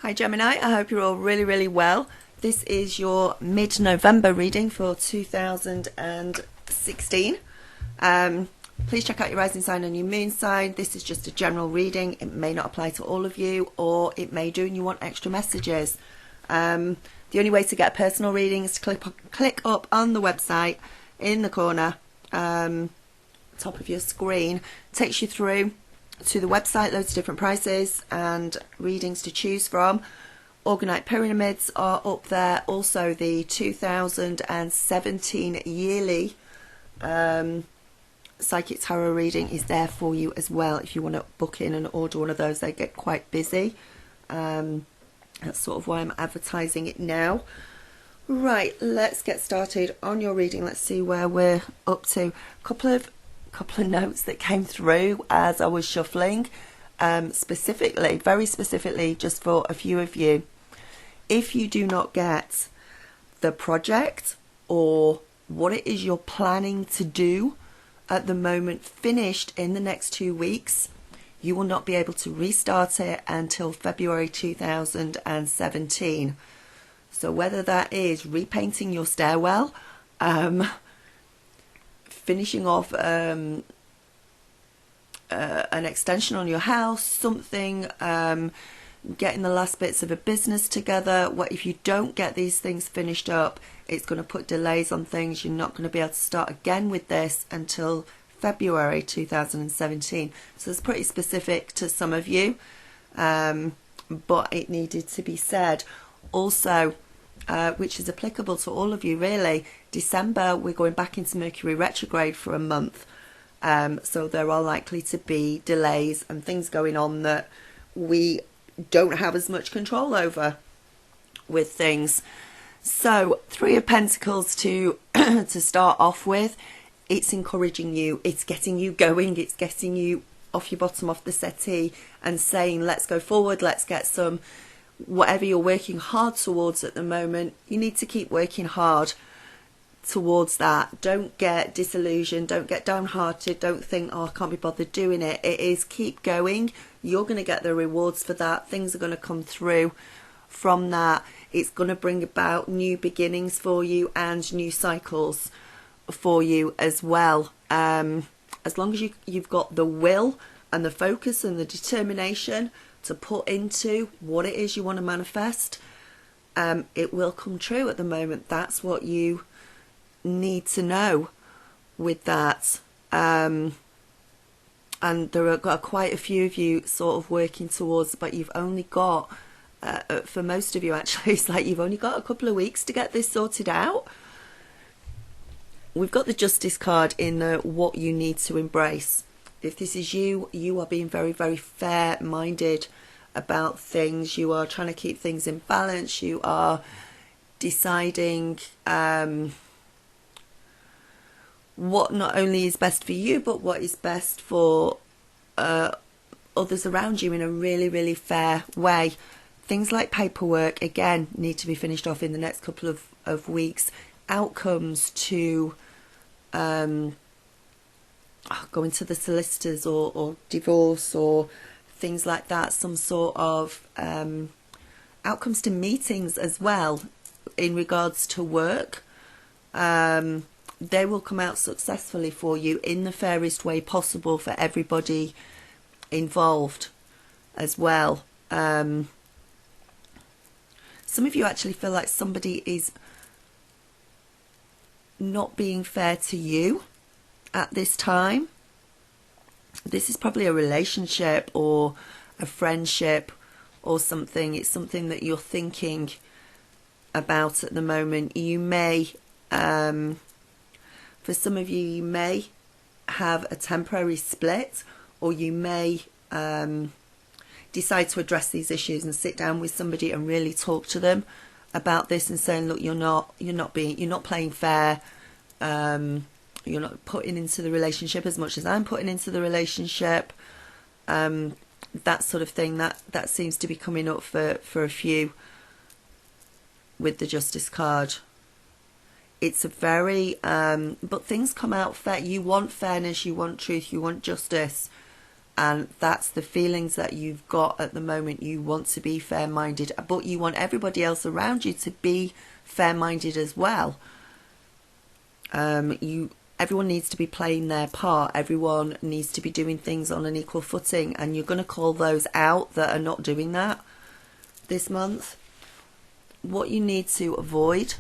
Hi Gemini, I hope you're all really well. This is your mid-November reading for 2016. Please check out your rising sign and your moon sign. This is just a general reading. It may not apply to all of you, or it may do and you want extra messages. The only way to get a personal reading is to click up on the website in the corner, top of your screen. It takes you through to the website, loads of different prices and readings to choose from. Orgonite pyramids are up there. Also the 2017 yearly psychic tarot reading is there for you as well. If you want to book in and order one of those, they get quite busy. That's sort of why I'm advertising it now. Right, let's get started on your reading. Let's see where we're up to. Couple of notes that came through as I was shuffling, very specifically just for a few of you. If you do not get the project or what it is you're planning to do at the moment finished in the next 2 weeks, you will not be able to restart it until February 2017. So whether that is repainting your stairwell, finishing off an extension on your house, something, getting the last bits of a business together. What if you don't get these things finished up, it's going to put delays on things. You're not going to be able to start again with this until February 2017. So it's pretty specific to some of you, but it needed to be said. Also, which is applicable to all of you really, December we're going back into Mercury retrograde for a month, so there are likely to be delays and things going on that we don't have as much control over with things. So Three of Pentacles to to start off with. It's encouraging you, it's getting you going, it's getting you off your bottom, off the settee, and saying let's go forward, let's get some. Whatever you're working hard towards at the moment, you need to keep working hard towards that. Don't get disillusioned, don't get downhearted, don't think, oh, I can't be bothered doing it. It is keep going. You're going to get the rewards for that. Things are going to come through from that. It's going to bring about new beginnings for you and new cycles for you as well. As long as you've got the will and the focus and the determination to put into what it is you want to manifest, it will come true at the moment. That's what you need to know with that. And there are quite a few of you sort of working towards, but you've only got, for most of you actually, it's like you've only got a couple of weeks to get this sorted out. We've got the Justice card in what you need to embrace. If this is you, you are being very fair-minded about things. You are trying to keep things in balance. You are deciding what not only is best for you, but what is best for others around you in a really fair way. Things like paperwork, again, need to be finished off in the next couple of weeks. Outcomes to going to the solicitors or divorce or things like that, some sort of outcomes to meetings as well in regards to work. They will come out successfully for you in the fairest way possible for everybody involved as well. Some of you actually feel like somebody is not being fair to you at this time. This is probably a relationship or a friendship or something. It's something that you're thinking about at the moment. You may, for some of you, you may have a temporary split, or you may decide to address these issues and sit down with somebody and really talk to them about this and saying, look, you're not playing fair. You're not putting into the relationship as much as I'm putting into the relationship. That sort of thing, that seems to be coming up for a few with the Justice card. It's a very but things come out fair. You want fairness, you want truth, you want justice, and that's the feelings that you've got at the moment. You want to be fair-minded, but you want everybody else around you to be fair-minded as well. Everyone needs to be playing their part. Everyone needs to be doing things on an equal footing, and you're going to call those out that are not doing that this month. What you need to avoid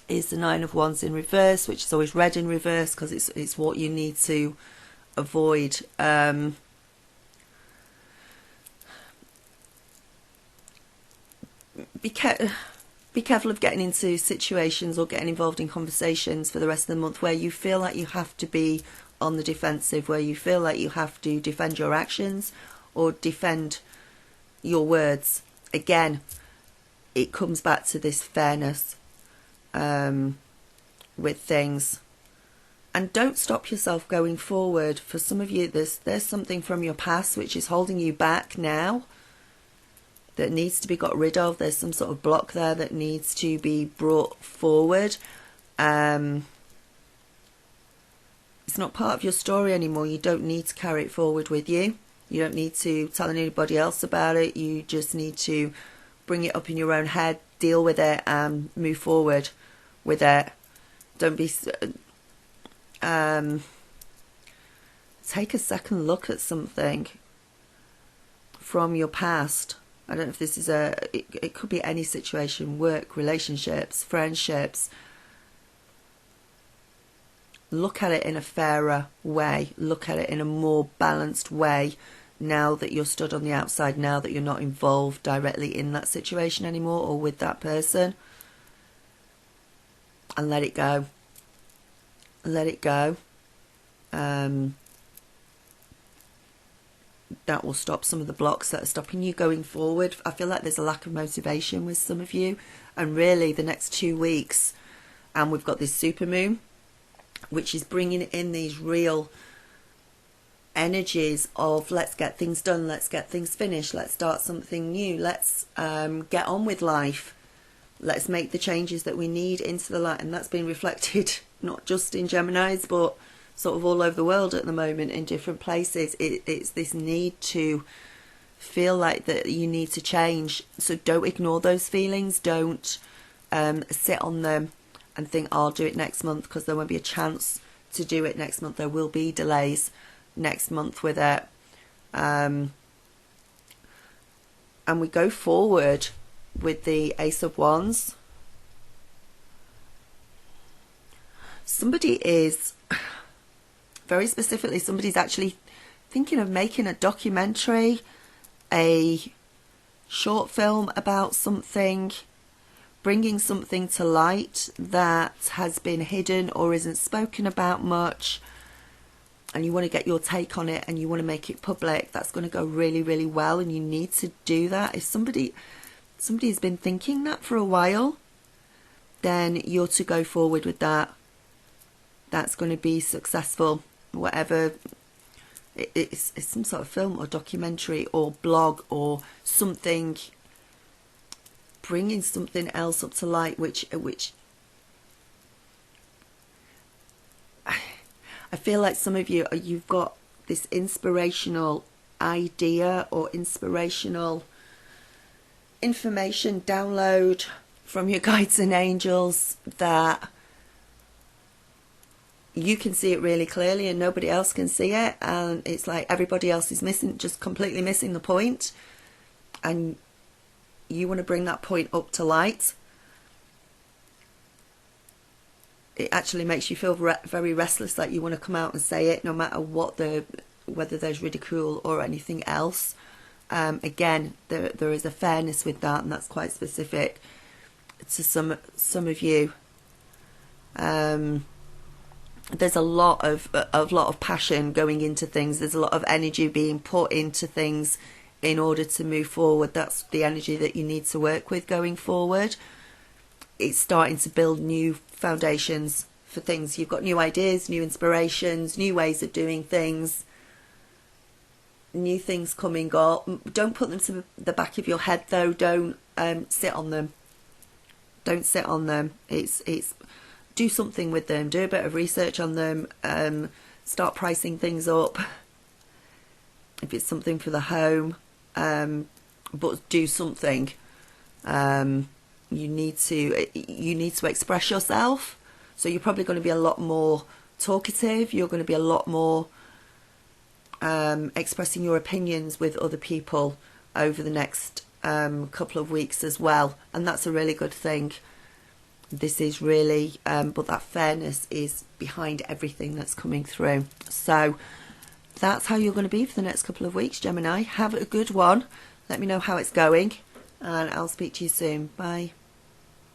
is the Nine of Wands in reverse, which is always red in reverse, because it's what you need to avoid. Be careful of getting into situations or getting involved in conversations for the rest of the month where you feel like you have to be on the defensive, where you feel like you have to defend your actions or defend your words. Again, it comes back to this fairness with things. And don't stop yourself going forward. For some of you, there's something from your past which is holding you back now, that needs to be got rid of. There's some sort of block there that needs to be brought forward. It's not part of your story anymore. You don't need to carry it forward with you. You don't need to tell anybody else about it. You just need to bring it up in your own head, deal with it, and move forward with it. Don't be... take a second look at something from your past. I don't know if this is it could be any situation, work, relationships, friendships. Look at it in a fairer way. Look at it in a more balanced way now that you're stood on the outside, now that you're not involved directly in that situation anymore or with that person. And let it go. Let it go. That will stop some of the blocks that are stopping you going forward. I feel like there's a lack of motivation with some of you, and really the next 2 weeks, and we've got this super moon which is bringing in these real energies of let's get things done, let's get things finished, let's start something new, let's get on with life, let's make the changes that we need into the light. And that's being reflected not just in Geminis but sort of all over the world at the moment in different places. It's this need to feel like that you need to change. So don't ignore those feelings. Don't sit on them and think I'll do it next month, because there won't be a chance to do it next month. There will be delays next month with it. And we go forward with the Ace of Wands. Somebody is, very specifically, somebody's actually thinking of making a documentary, a short film about something, bringing something to light that has been hidden or isn't spoken about much, and you want to get your take on it and you want to make it public. That's going to go really, really well, and you need to do that. If somebody has been thinking that for a while, then you're to go forward with that. That's going to be successful. Whatever it's some sort of film or documentary or blog or something, bringing something else up to light, which I feel like some of you, you've got this inspirational idea or inspirational information download from your guides and angels that you can see it really clearly and nobody else can see it, and it's like everybody else is missing, just completely missing the point, and you want to bring that point up to light. It actually makes you feel very restless, like you want to come out and say it no matter what, whether there's ridicule or anything else. Again, there is a fairness with that, and that's quite specific to some of you. There's a lot of passion going into things. There's a lot of energy being put into things in order to move forward. That's the energy that you need to work with going forward. It's starting to build new foundations for things. You've got new ideas, new inspirations, new ways of doing things, new things coming up. Don't put them to the back of your head though. Don't sit on them. Don't sit on them. It's do something with them. Do a bit of research on them. Start pricing things up. if it's something for the home, but do something. You need to express yourself. So you're probably going to be a lot more talkative. You're going to be a lot more expressing your opinions with other people over the next couple of weeks as well, and that's a really good thing. This is really, but that fairness is behind everything that's coming through. So that's how you're going to be for the next couple of weeks, Gemini. Have a good one. Let me know how it's going, and I'll speak to you soon. Bye.